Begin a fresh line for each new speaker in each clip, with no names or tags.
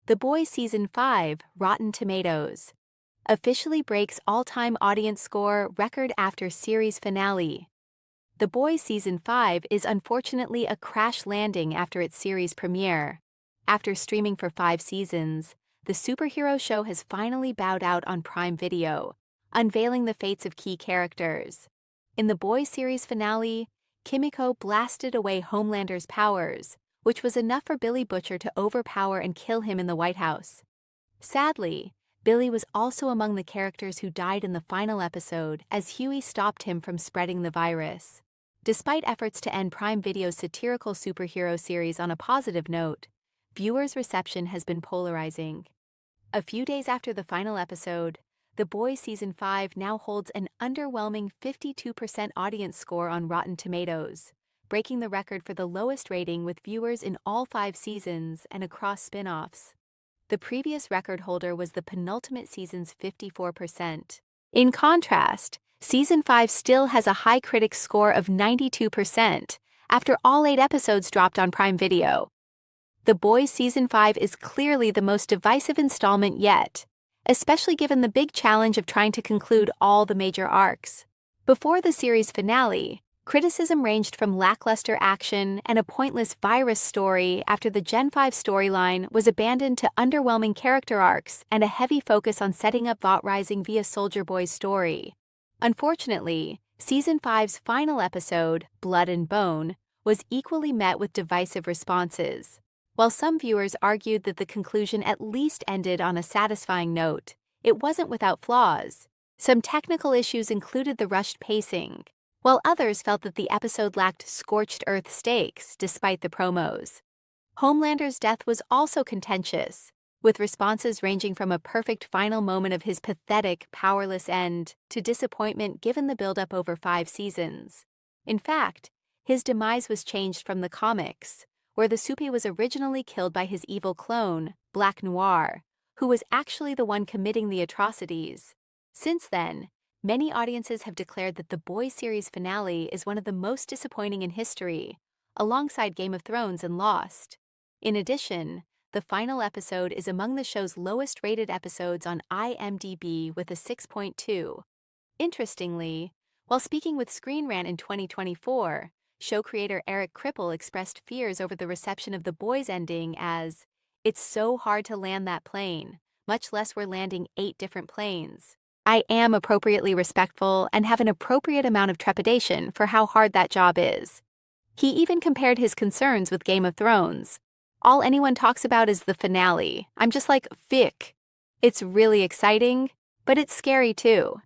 The Boys Season 5, Rotten Tomatoes, officially breaks all-time audience score record after series finale. The Boys Season 5 is unfortunately a crash landing after its series premiere. After streaming for 5 seasons, the superhero show has finally bowed out on Prime Video, unveiling the fates of key characters. In the Boys series finale, Kimiko blasted away Homelander's powers, which was enough for Billy Butcher to overpower and kill him in the White House. Sadly, Billy was also among the characters who died in the final episode as Huey stopped him from spreading the virus. Despite efforts to end Prime Video's satirical superhero series on a positive note, viewers' reception has been polarizing. A few days after the final episode, The Boys Season 5 now holds an underwhelming 52% audience score on Rotten Tomatoes, breaking the record for the lowest rating with viewers in all 5 seasons and across spin-offs. The previous record holder was the penultimate season's 54%. In contrast, Season 5 still has a high critic score of 92% after all 8 episodes dropped on Prime Video. The Boys Season 5 is clearly the most divisive installment yet, especially given the big challenge of trying to conclude all the major arcs. Before the series finale, criticism ranged from lackluster action and a pointless virus story after the Gen 5 storyline was abandoned to underwhelming character arcs and a heavy focus on setting up Vought Rising via Soldier Boy's story. Unfortunately, Season 5's final episode, Blood and Bone, was equally met with divisive responses. While some viewers argued that the conclusion at least ended on a satisfying note, it wasn't without flaws. Some technical issues included the rushed pacing, while others felt that the episode lacked scorched earth stakes despite the promos. Homelander's death was also contentious, with responses ranging from a perfect final moment of his pathetic, powerless end to disappointment given the build-up over 5 seasons. In fact, his demise was changed from the comics, where the Supi was originally killed by his evil clone, Black Noir, who was actually the one committing the atrocities. Since then, many audiences have declared that the Boys series finale is one of the most disappointing in history, alongside Game of Thrones and Lost. In addition, the final episode is among the show's lowest-rated episodes on IMDb with a 6.2. Interestingly, while speaking with Screen Rant in 2024, show creator Eric Kripple expressed fears over the reception of The Boys ending as, "It's so hard to land that plane, much less we're landing 8 different planes. I am appropriately respectful and have an appropriate amount of trepidation for how hard that job is." He even compared his concerns with Game of Thrones. "All anyone talks about is the finale. I'm just like, Vic. It's really exciting, but it's scary too."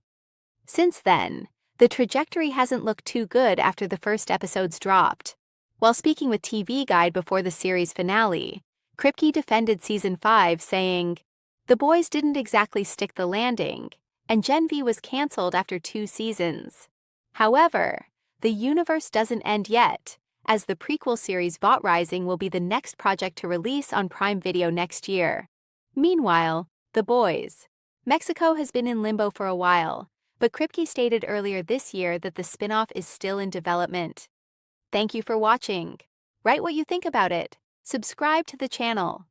Since then, the trajectory hasn't looked too good after the first episodes dropped. While speaking with TV Guide before the series finale, Kripke defended Season 5, saying, "The Boys didn't exactly stick the landing, and Gen V was cancelled after 2 seasons. However, the universe doesn't end yet, as the prequel series Vought Rising will be the next project to release on Prime Video next year." Meanwhile, The Boys. Mexico has been in limbo for a while, but Kripke stated earlier this year that the spin-off is still in development. Thank you for watching. Write what you think about it. Subscribe to the channel.